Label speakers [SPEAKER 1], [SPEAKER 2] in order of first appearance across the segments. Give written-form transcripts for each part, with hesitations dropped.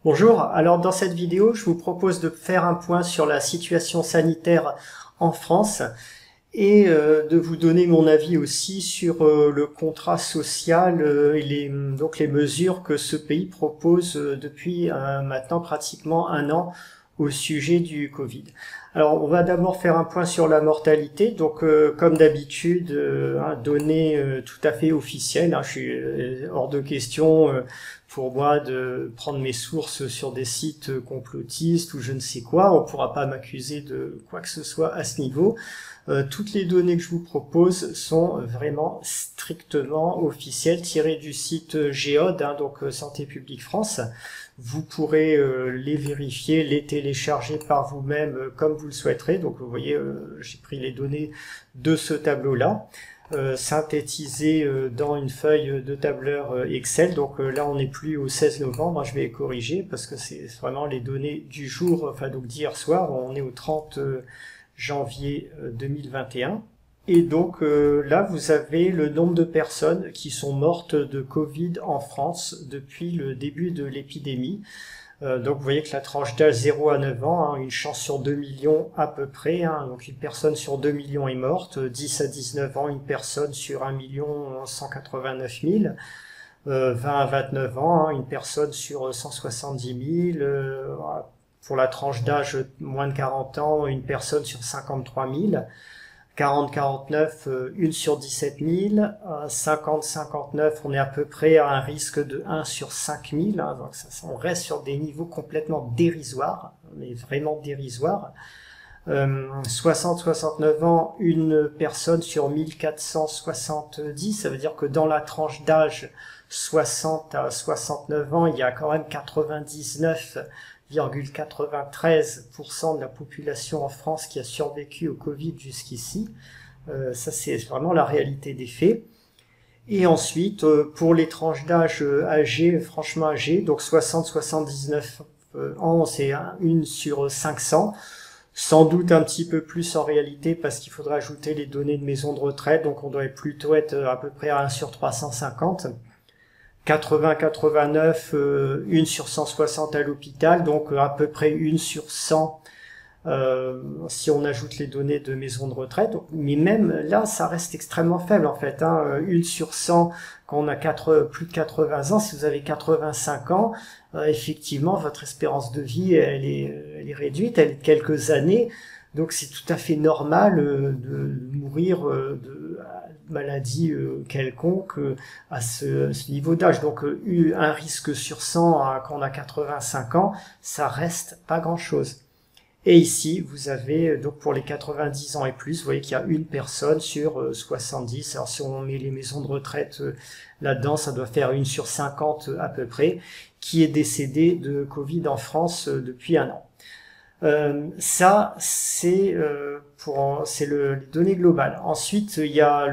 [SPEAKER 1] Bonjour, alors dans cette vidéo, je vous propose de faire un point sur la situation sanitaire en France et de vous donner mon avis aussi sur le contrat social et donc les mesures que ce pays propose depuis maintenant pratiquement un an au sujet du Covid. Alors on va d'abord faire un point sur la mortalité, donc comme d'habitude, données tout à fait officielles, je suis hors de question pour moi de prendre mes sources sur des sites complotistes ou je ne sais quoi, on ne pourra pas m'accuser de quoi que ce soit à ce niveau. Toutes les données que je vous propose sont vraiment strictement officielles, tirées du site Géode, donc Santé publique France. Vous pourrez les vérifier, les télécharger par vous-même comme vous le souhaiterez. Donc vous voyez, j'ai pris les données de ce tableau-là. Synthétisé dans une feuille de tableur Excel. Donc là, on n'est plus au 16 novembre. Je vais corriger parce que c'est vraiment les données du jour, enfin donc d'hier soir. On est au 30 janvier 2021. Et donc là, vous avez le nombre de personnes qui sont mortes de Covid en France depuis le début de l'épidémie. Donc vous voyez que la tranche d'âge 0 à 9 ans, une chance sur 2 millions à peu près, donc une personne sur 2 millions est morte, 10 à 19 ans, une personne sur 1 189 000, 20 à 29 ans, une personne sur 170 000, pour la tranche d'âge moins de 40 ans, une personne sur 53 000, 40-49, une sur 17 000, 50-59, on est à peu près à un risque de 1 sur 5 000, donc on reste sur des niveaux complètement dérisoires, mais vraiment dérisoires. 60-69 ans, une personne sur 1470, ça veut dire que dans la tranche d'âge 60 à 69 ans, il y a quand même 99,93% de la population en France qui a survécu au Covid jusqu'ici. Ça, c'est vraiment la réalité des faits. Et ensuite, pour les tranches d'âge âgées, franchement âgées, donc 60-79 ans, c'est une sur 500. Sans doute un petit peu plus en réalité parce qu'il faudra ajouter les données de maison de retraite, donc on doit plutôt être à peu près à 1 sur 350. 80-89, 1 sur 160 à l'hôpital, donc à peu près 1 sur 100 si on ajoute les données de maison de retraite. Mais même là, ça reste extrêmement faible en fait. 1 sur 100 quand on a plus de 80 ans. Si vous avez 85 ans, effectivement, votre espérance de vie, elle est réduite, elle est de quelques années. Donc c'est tout à fait normal de mourir de maladie quelconque à ce niveau d'âge. Donc un risque sur 100 quand on a 85 ans, ça reste pas grand-chose. Et ici, vous avez, donc pour les 90 ans et plus, vous voyez qu'il y a une personne sur 70. Alors si on met les maisons de retraite là-dedans, ça doit faire 1 sur 50 à peu près, qui est décédée de Covid en France depuis un an. Ça, c'est les données globales. Ensuite, il y a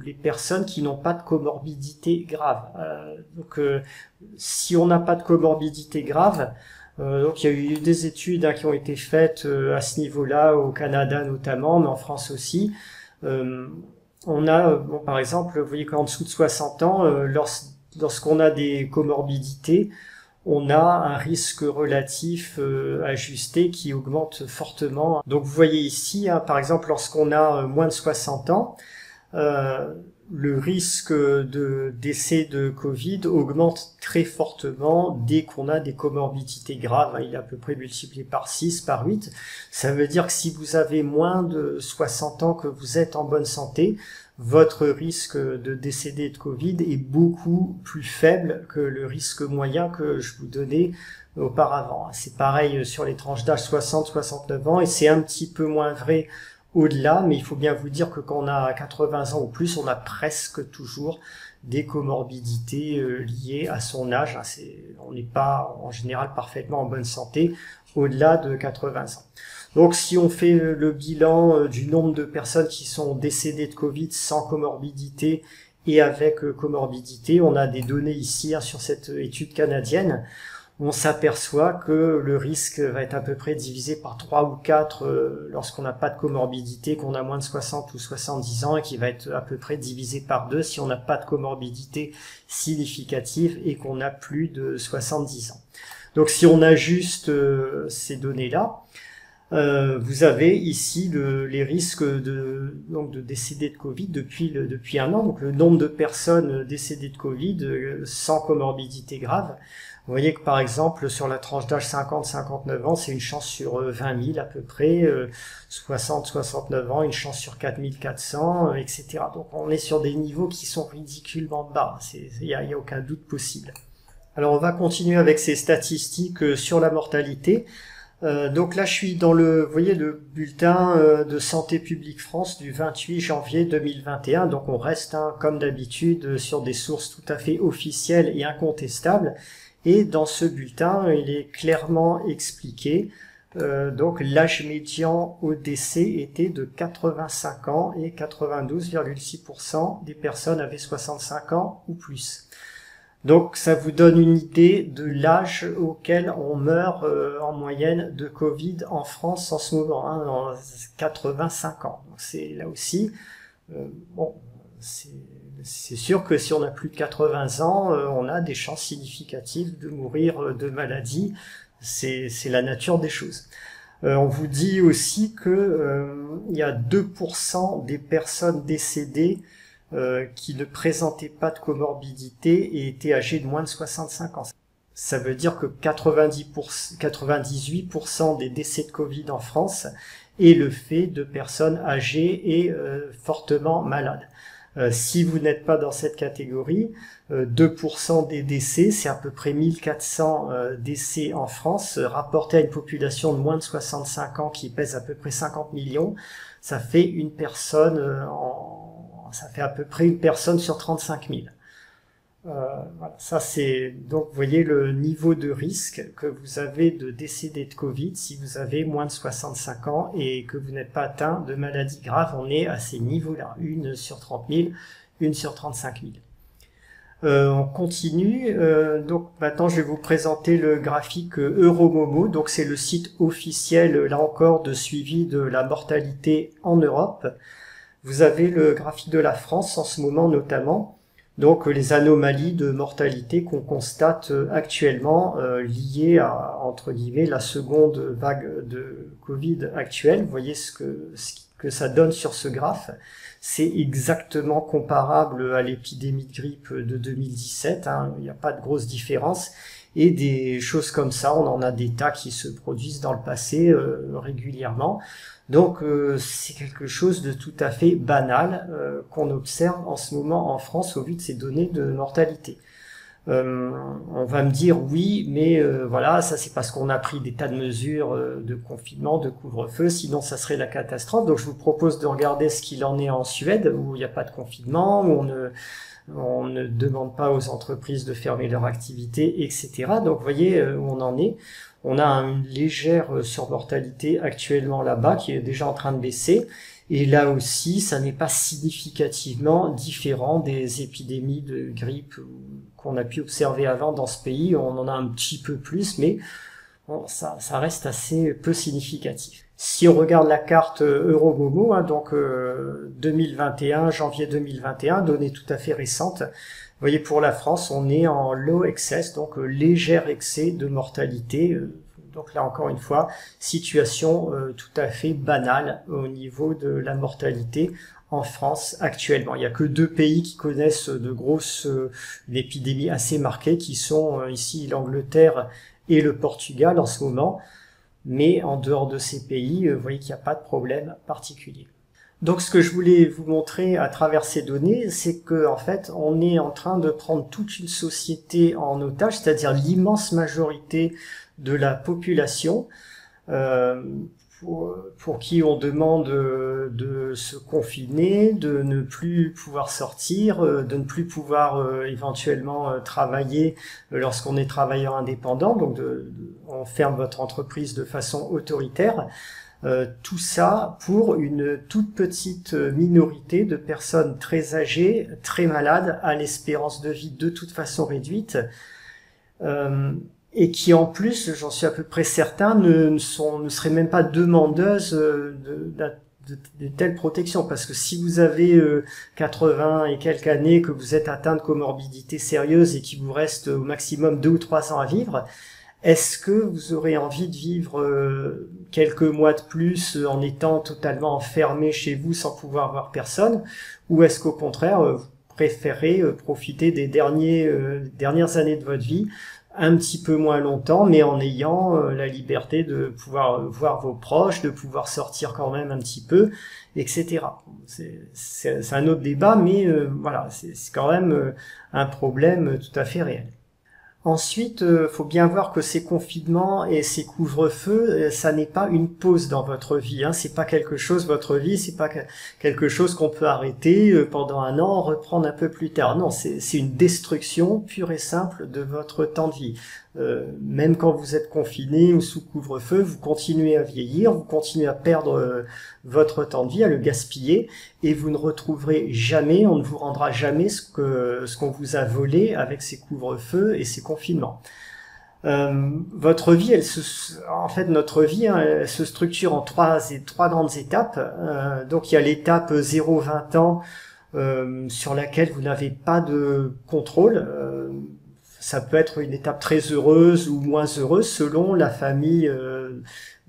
[SPEAKER 1] les personnes qui n'ont pas de comorbidité grave. Donc, si on n'a pas de comorbidité grave, donc il y a eu des études qui ont été faites à ce niveau-là, au Canada notamment, mais en France aussi. On a, par exemple, vous voyez qu'en dessous de 60 ans, lorsqu'on a des comorbidités, on a un risque relatif ajusté qui augmente fortement. Donc vous voyez ici, par exemple, lorsqu'on a moins de 60 ans, le risque de décès de Covid augmente très fortement dès qu'on a des comorbidités graves. Il est à peu près multiplié par 6, par 8. Ça veut dire que si vous avez moins de 60 ans, que vous êtes en bonne santé, votre risque de décéder de Covid est beaucoup plus faible que le risque moyen que je vous donnais auparavant. C'est pareil sur les tranches d'âge 60-69 ans et c'est un petit peu moins vrai au-delà, mais il faut bien vous dire que quand on a 80 ans ou plus, on a presque toujours des comorbidités liées à son âge. On n'est pas en général parfaitement en bonne santé au-delà de 80 ans. Donc si on fait le bilan du nombre de personnes qui sont décédées de Covid sans comorbidité et avec comorbidité, on a des données ici sur cette étude canadienne. On s'aperçoit que le risque va être à peu près divisé par 3 ou 4 lorsqu'on n'a pas de comorbidité, qu'on a moins de 60 ou 70 ans, et qui va être à peu près divisé par 2 si on n'a pas de comorbidité significative et qu'on a plus de 70 ans. Donc si on ajuste ces données-là, vous avez ici les risques donc de décéder de Covid depuis un an. Donc le nombre de personnes décédées de Covid sans comorbidité grave. Vous voyez que par exemple sur la tranche d'âge 50-59 ans, c'est une chance sur 20 000 à peu près, 60-69 ans, une chance sur 4400, etc. Donc on est sur des niveaux qui sont ridiculement bas, il y a aucun doute possible. Alors on va continuer avec ces statistiques sur la mortalité. Donc là je suis dans vous voyez, le bulletin de Santé publique France du 28 janvier 2021. Donc on reste comme d'habitude sur des sources tout à fait officielles et incontestables. Et dans ce bulletin, il est clairement expliqué. Donc l'âge médian au décès était de 85 ans et 92,6% des personnes avaient 65 ans ou plus. Donc ça vous donne une idée de l'âge auquel on meurt en moyenne de Covid en France en ce moment, dans 85 ans. Donc c'est là aussi, bon, c'est sûr que si on a plus de 80 ans, on a des chances significatives de mourir de maladie. C'est la nature des choses. On vous dit aussi que il y a 2% des personnes décédées qui ne présentaient pas de comorbidité et étaient âgées de moins de 65 ans. Ça veut dire que 98% des décès de Covid en France est le fait de personnes âgées et fortement malades. Si vous n'êtes pas dans cette catégorie, 2% des décès, c'est à peu près 1400 décès en France, rapportés à une population de moins de 65 ans qui pèse à peu près 50 millions, ça fait une personne ça fait à peu près une personne sur 35 000. Voilà, ça c'est donc vous voyez le niveau de risque que vous avez de décéder de Covid si vous avez moins de 65 ans et que vous n'êtes pas atteint de maladie grave. On est à ces niveaux-là, 1 sur 30 000, 1 sur 35 000. On continue. Donc maintenant je vais vous présenter le graphique Euromomo. Donc c'est le site officiel là encore de suivi de la mortalité en Europe. Vous avez le graphique de la France en ce moment notamment. Donc les anomalies de mortalité qu'on constate actuellement liées à, entre guillemets, la seconde vague de Covid actuelle. Vous voyez ce que ça donne sur ce graphe. C'est exactement comparable à l'épidémie de grippe de 2017. Il n'y a pas de grosse différence. Et des choses comme ça, on en a des tas qui se produisent dans le passé régulièrement. Donc c'est quelque chose de tout à fait banal qu'on observe en ce moment en France au vu de ces données de mortalité. On va me dire oui, mais voilà, ça c'est parce qu'on a pris des tas de mesures de confinement, de couvre-feu, sinon ça serait la catastrophe. Donc je vous propose de regarder ce qu'il en est en Suède, où il n'y a pas de confinement, où on ne demande pas aux entreprises de fermer leur activité, etc. Donc vous voyez où on en est. On a une légère surmortalité actuellement là-bas qui est déjà en train de baisser. Et là aussi, ça n'est pas significativement différent des épidémies de grippe qu'on a pu observer avant dans ce pays. On en a un petit peu plus, mais bon, ça reste assez peu significatif. Si on regarde la carte Euromomo, donc 2021, janvier 2021, données tout à fait récentes, vous voyez, pour la France, on est en low excess, donc léger excès de mortalité. Donc là, encore une fois, situation tout à fait banale au niveau de la mortalité en France actuellement. Il n'y a que 2 pays qui connaissent de grosses épidémies assez marquées, qui sont ici l'Angleterre et le Portugal en ce moment. Mais en dehors de ces pays, vous voyez qu'il n'y a pas de problème particulier. Donc ce que je voulais vous montrer à travers ces données, c'est que en fait, on est en train de prendre toute une société en otage, c'est-à-dire l'immense majorité de la population, pour qui on demande de se confiner, de ne plus pouvoir sortir, de ne plus pouvoir éventuellement travailler lorsqu'on est travailleur indépendant, donc on ferme votre entreprise de façon autoritaire. Tout ça pour une toute petite minorité de personnes très âgées, très malades, à l'espérance de vie de toute façon réduite, et qui en plus, j'en suis à peu près certain, ne seraient même pas demandeuses de telles protections, parce que si vous avez 80 et quelques années, que vous êtes atteint de comorbidité sérieuse et qu'il vous reste au maximum 2 ou 3 ans à vivre, Est-ce que vous aurez envie de vivre quelques mois de plus en étant totalement enfermé chez vous sans pouvoir voir personne, ou est-ce qu'au contraire, vous préférez profiter des dernières années de votre vie un petit peu moins longtemps, mais en ayant la liberté de pouvoir voir vos proches, de pouvoir sortir quand même un petit peu, etc. C'est un autre débat, mais voilà, c'est quand même un problème tout à fait réel. Ensuite, faut bien voir que ces confinements et ces couvre-feux, ça n'est pas une pause dans votre vie. Hein. C'est pas quelque chose, votre vie, c'est pas quelque chose qu'on peut arrêter pendant un an, reprendre un peu plus tard. Non, c'est une destruction pure et simple de votre temps de vie. Même quand vous êtes confiné ou sous couvre-feu, vous continuez à vieillir, vous continuez à perdre votre temps de vie, à le gaspiller, et vous ne retrouverez jamais, on ne vous rendra jamais ce qu'on vous a volé avec ces couvre-feux et ces confinements. Votre vie, en fait, notre vie, hein, elle se structure en trois grandes étapes. Donc, il y a l'étape 0-20 ans sur laquelle vous n'avez pas de contrôle. Ça peut être une étape très heureuse ou moins heureuse selon la famille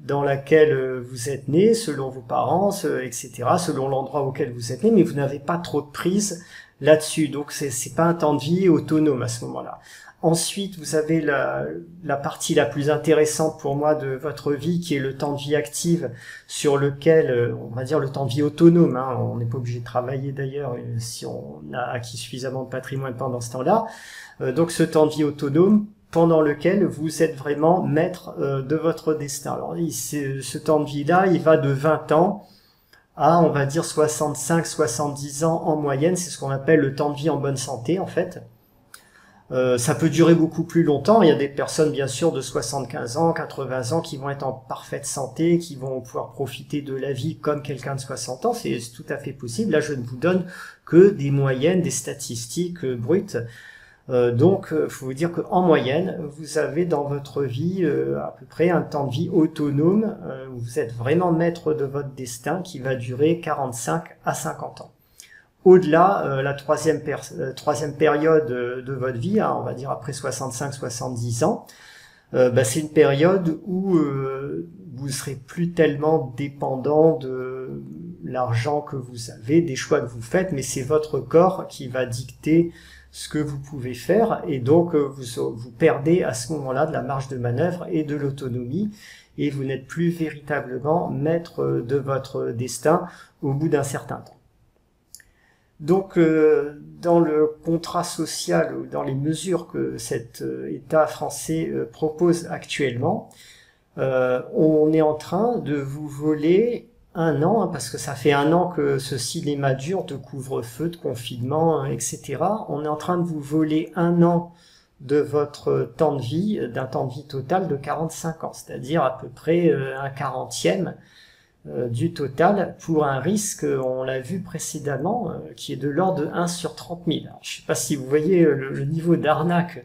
[SPEAKER 1] dans laquelle vous êtes né, selon vos parents, etc., selon l'endroit auquel vous êtes né, mais vous n'avez pas trop de prise là-dessus. Donc c'est pas un temps de vie autonome à ce moment-là. Ensuite, vous avez la partie la plus intéressante pour moi de votre vie, qui est le temps de vie active, sur lequel, on va dire le temps de vie autonome, hein, on n'est pas obligé de travailler d'ailleurs si on a acquis suffisamment de patrimoine pendant ce temps-là. Donc ce temps de vie autonome, pendant lequel vous êtes vraiment maître de votre destin. Alors ce temps de vie-là, il va de 20 ans à, on va dire, 65-70 ans en moyenne. C'est ce qu'on appelle le temps de vie en bonne santé, en fait. Ça peut durer beaucoup plus longtemps. Il y a des personnes, bien sûr, de 75 ans, 80 ans qui vont être en parfaite santé, qui vont pouvoir profiter de la vie comme quelqu'un de 60 ans. C'est tout à fait possible. Là, je ne vous donne que des moyennes, des statistiques brutes. Donc, faut vous dire qu'en moyenne, vous avez dans votre vie à peu près un temps de vie autonome, où vous êtes vraiment maître de votre destin, qui va durer 45 à 50 ans. Au-delà, la troisième période de votre vie, hein, on va dire après 65-70 ans, c'est une période où vous serez plus tellement dépendant de l'argent que vous avez, des choix que vous faites, mais c'est votre corps qui va dicter ce que vous pouvez faire, et donc vous perdez à ce moment-là de la marge de manœuvre et de l'autonomie, et vous n'êtes plus véritablement maître de votre destin au bout d'un certain temps. Donc, dans le contrat social ou dans les mesures que cet État français propose actuellement, on est en train de vous voler un an, hein, parce que ça fait un an que ce cinéma dure de couvre-feu, de confinement, etc. On est en train de vous voler un an de votre temps de vie, d'un temps de vie total de 45 ans, c'est-à-dire à peu près un 40e du total, pour un risque, on l'a vu précédemment, qui est de l'ordre de 1 sur 30 000. Alors, je ne sais pas si vous voyez le niveau d'arnaque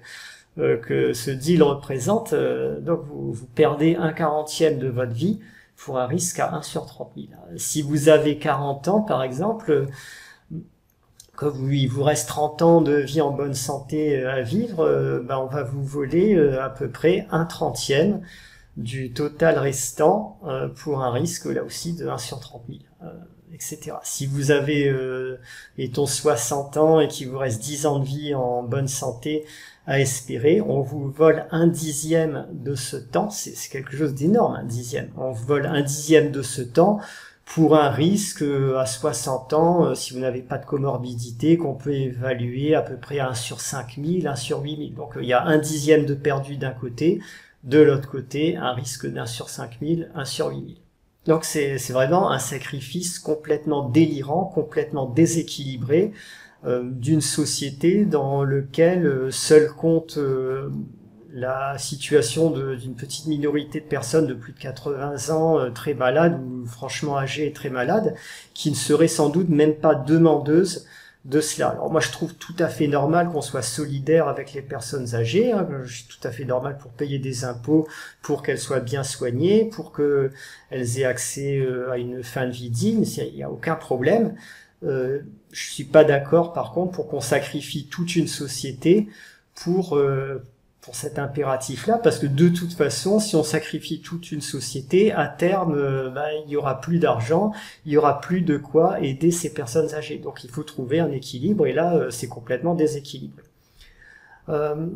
[SPEAKER 1] que ce deal représente. Donc vous perdez un 40e de votre vie pour un risque à 1 sur 30 000. Si vous avez 40 ans, par exemple, il vous reste 30 ans de vie en bonne santé à vivre, on va vous voler à peu près un 30e du total restant pour un risque là aussi de 1 sur 30 000, etc. Si vous avez, mettons, 60 ans et qu'il vous reste 10 ans de vie en bonne santé à espérer, on vous vole un 10e de ce temps, c'est quelque chose d'énorme, un 10e. On vous vole un 10e de ce temps pour un risque à 60 ans, si vous n'avez pas de comorbidité, qu'on peut évaluer à peu près à 1 sur 5 000, 1 sur 8 000. Donc il y a un 10e de perdu d'un côté, de l'autre côté, un risque d'1 sur 5 000, 1 sur 8 000. Donc c'est vraiment un sacrifice complètement délirant, complètement déséquilibré, d'une société dans lequel seul compte la situation d'une petite minorité de personnes de plus de 80 ans très malades ou franchement âgées et très malades, qui ne seraient sans doute même pas demandeuses de cela. Alors moi je trouve tout à fait normal qu'on soit solidaire avec les personnes âgées, hein. Je suis tout à fait normal pour payer des impôts, pour qu'elles soient bien soignées, pour qu'elles aient accès à une fin de vie digne, il n'y a aucun problème. Je suis pas d'accord par contre pour qu'on sacrifie toute une société pour pour cet impératif-là, parce que de toute façon, si on sacrifie toute une société, à terme, il y aura plus d'argent, il y aura plus de quoi aider ces personnes âgées. Donc il faut trouver un équilibre, et là, c'est complètement déséquilibré.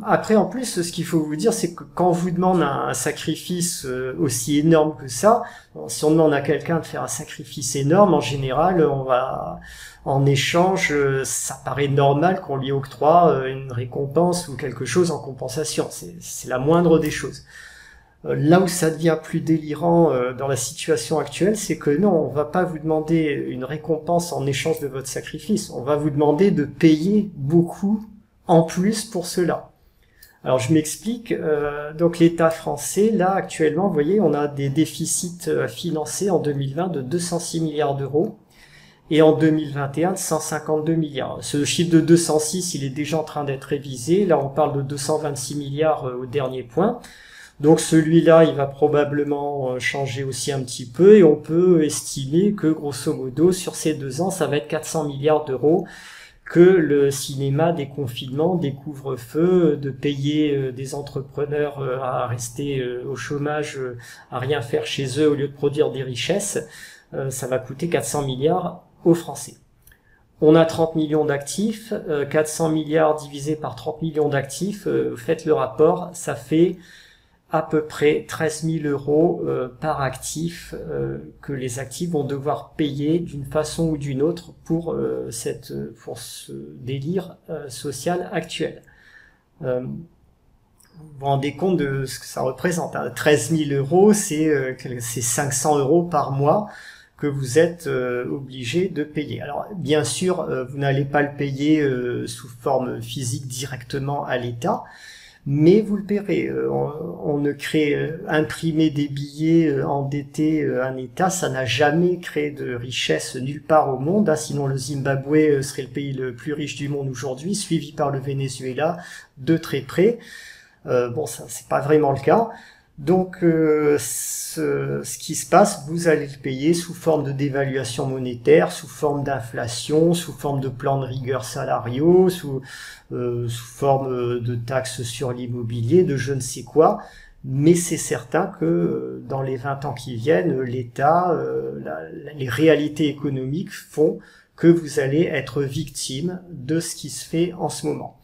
[SPEAKER 1] Après, en plus, ce qu'il faut vous dire, c'est que quand on vous demande un sacrifice aussi énorme que ça, si on demande à quelqu'un de faire un sacrifice énorme, en général, en échange, ça paraît normal qu'on lui octroie une récompense ou quelque chose en compensation. C'est la moindre des choses. Là où ça devient plus délirant dans la situation actuelle, c'est que non, on va pas vous demander une récompense en échange de votre sacrifice. On va vous demander de payer beaucoup en plus pour cela. Alors je m'explique, donc l'État français, là actuellement, vous voyez, on a des déficits financés en 2020 de 206 milliards d'euros et en 2021 de 152 milliards. Ce chiffre de 206, il est déjà en train d'être révisé, là on parle de 226 milliards au dernier point. Donc celui-là, il va probablement changer aussi un petit peu et on peut estimer que grosso modo, sur ces 2 ans, ça va être 400 milliards d'euros que le cinéma, des confinements, des couvre-feux, de payer des entrepreneurs à rester au chômage, à rien faire chez eux au lieu de produire des richesses, ça va coûter 400 milliards aux Français. On a 30 millions d'actifs, 400 milliards divisé par 30 millions d'actifs, faites le rapport, ça fait à peu près 13 000 euros par actif que les actifs vont devoir payer d'une façon ou d'une autre pour ce délire social actuel. Vous vous rendez compte de ce que ça représente, hein. 13 000 euros, c'est 500 euros par mois que vous êtes obligé de payer. Alors bien sûr, vous n'allez pas le payer sous forme physique directement à l'État, mais vous le paierez. On ne crée imprimer des billets, endetter un État, ça n'a jamais créé de richesse nulle part au monde, hein, sinon le Zimbabwe serait le pays le plus riche du monde aujourd'hui, suivi par le Venezuela de très près. Bon, ça c'est pas vraiment le cas. Donc ce qui se passe, vous allez le payer sous forme de dévaluation monétaire, sous forme d'inflation, sous forme de plans de rigueur salariaux, sous forme de taxes sur l'immobilier, de je ne sais quoi. Mais c'est certain que dans les 20 ans qui viennent, l'État, les réalités économiques font que vous allez être victime de ce qui se fait en ce moment.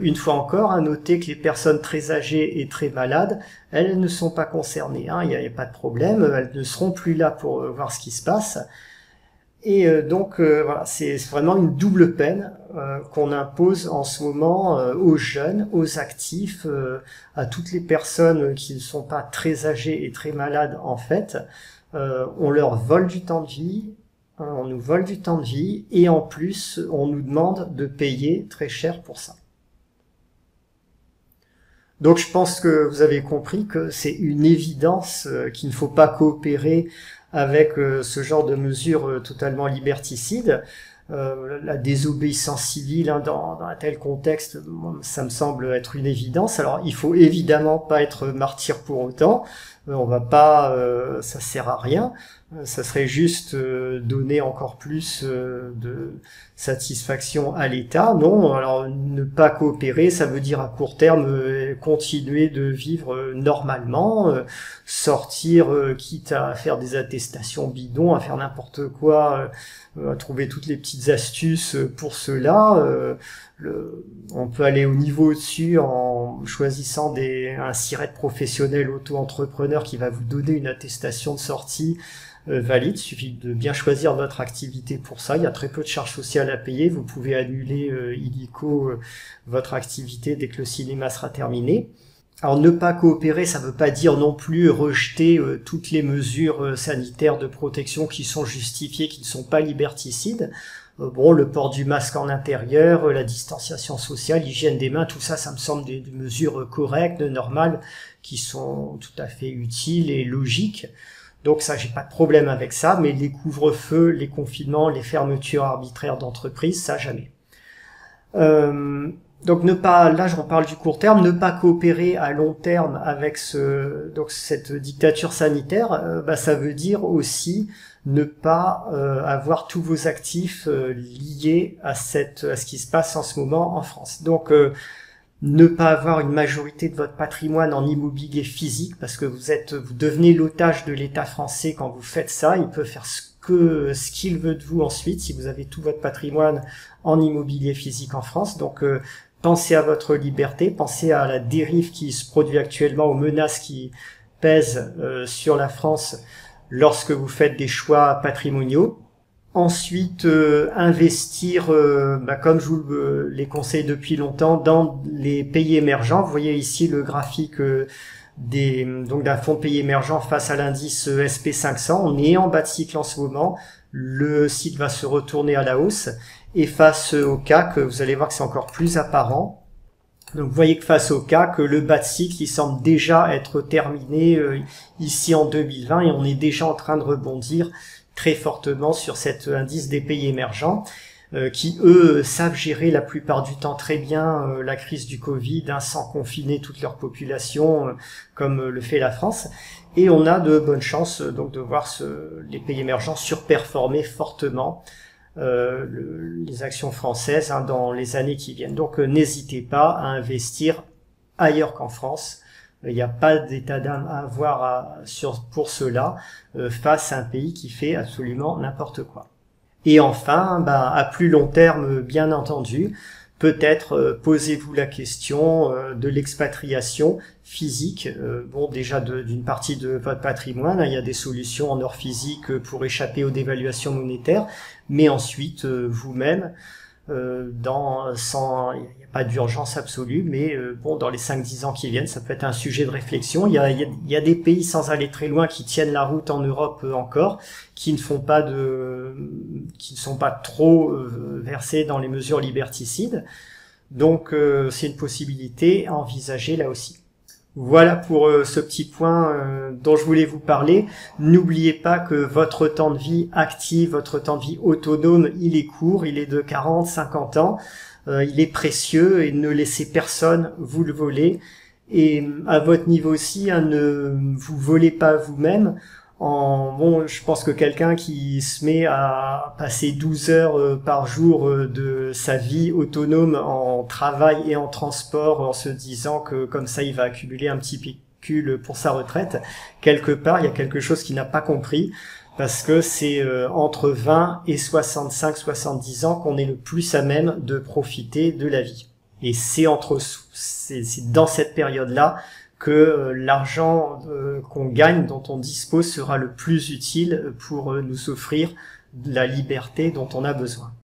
[SPEAKER 1] Une fois encore, à noter que les personnes très âgées et très malades, elles ne sont pas concernées, hein, il n'y a pas de problème, elles ne seront plus là pour voir ce qui se passe. Et donc voilà, c'est vraiment une double peine qu'on impose en ce moment aux jeunes, aux actifs, à toutes les personnes qui ne sont pas très âgées et très malades en fait. On leur vole du temps de vie, on nous vole du temps de vie et en plus on nous demande de payer très cher pour ça. Donc je pense que vous avez compris que c'est une évidence qu'il ne faut pas coopérer avec ce genre de mesures totalement liberticides. La désobéissance civile dans un tel contexte, ça me semble être une évidence. Alors il faut évidemment pas être martyr pour autant. On va pas, ça sert à rien. Ça serait juste donner encore plus de satisfaction à l'État. Non, alors ne pas coopérer, ça veut dire à court terme continuer de vivre normalement, sortir quitte à faire des attestations bidons, à faire n'importe quoi, à trouver toutes les petites astuces pour cela. On peut aller au niveau au-dessus en choisissant un SIRET professionnel auto-entrepreneur qui va vous donner une attestation de sortie valide. Il suffit de bien choisir votre activité pour ça. Il y a très peu de charges sociales à payer. Vous pouvez annuler illico votre activité dès que le cinéma sera terminé. Alors ne pas coopérer, ça ne veut pas dire non plus rejeter toutes les mesures sanitaires de protection qui sont justifiées, qui ne sont pas liberticides. Bon, le port du masque en intérieur, la distanciation sociale, l'hygiène des mains, tout ça, ça me semble des mesures correctes, normales, qui sont tout à fait utiles et logiques. Donc ça, j'ai pas de problème avec ça, mais les couvre-feux, les confinements, les fermetures arbitraires d'entreprises, ça jamais. Donc ne pas, là j'en parle du court terme, ne pas coopérer à long terme avec cette dictature sanitaire, ça veut dire aussi ne pas avoir tous vos actifs liés à ce qui se passe en ce moment en France. Donc ne pas avoir une majorité de votre patrimoine en immobilier physique, parce que vous devenez l'otage de l'État français quand vous faites ça. Il peut faire ce qu'il veut de vous ensuite si vous avez tout votre patrimoine en immobilier physique en France. Donc pensez à votre liberté, pensez à la dérive qui se produit actuellement, aux menaces qui pèsent sur la France lorsque vous faites des choix patrimoniaux. Ensuite, investir, comme je vous les conseille depuis longtemps, dans les pays émergents. Vous voyez ici le graphique donc d'un fonds de pays émergents face à l'indice SP500. On est en bas de cycle en ce moment. Le cycle va se retourner à la hausse. Et face au CAC, vous allez voir que c'est encore plus apparent. Donc vous voyez que face au CAC, le bas de cycle, il semble déjà être terminé ici en 2020 et on est déjà en train de rebondir très fortement sur cet indice des pays émergents qui, eux, savent gérer la plupart du temps très bien la crise du Covid sans confiner toute leur population comme le fait la France. Et on a de bonnes chances donc de voir les pays émergents surperformer fortement les actions françaises dans les années qui viennent. Donc n'hésitez pas à investir ailleurs qu'en France. Il n'y a pas d'état d'âme à avoir pour cela face à un pays qui fait absolument n'importe quoi. Et enfin, à plus long terme, bien entendu, peut-être posez-vous la question de l'expatriation physique. Déjà d'une partie de votre patrimoine, il y a des solutions en or physique pour échapper aux dévaluations monétaires, mais ensuite vous-même, il n'y a pas d'urgence absolue, mais dans les 5-10 ans qui viennent, ça peut être un sujet de réflexion. Il y a des pays, sans aller très loin, qui tiennent la route en Europe encore, qui ne sont pas trop versés dans les mesures liberticides. Donc c'est une possibilité à envisager là aussi. Voilà pour ce petit point dont je voulais vous parler. N'oubliez pas que votre temps de vie actif, votre temps de vie autonome, il est court, il est de 40-50 ans. Il est précieux et ne laissez personne vous le voler. Et à votre niveau aussi, ne vous volez pas vous-même. Je pense que quelqu'un qui se met à passer 12 heures par jour de sa vie autonome en travail et en transport en se disant que comme ça il va accumuler un petit pécule pour sa retraite, quelque part il y a quelque chose qu'il n'a pas compris, parce que c'est entre 20 et 65-70 ans qu'on est le plus à même de profiter de la vie. Et c'est dans cette période-là que l'argent qu'on gagne, dont on dispose, sera le plus utile pour nous offrir la liberté dont on a besoin.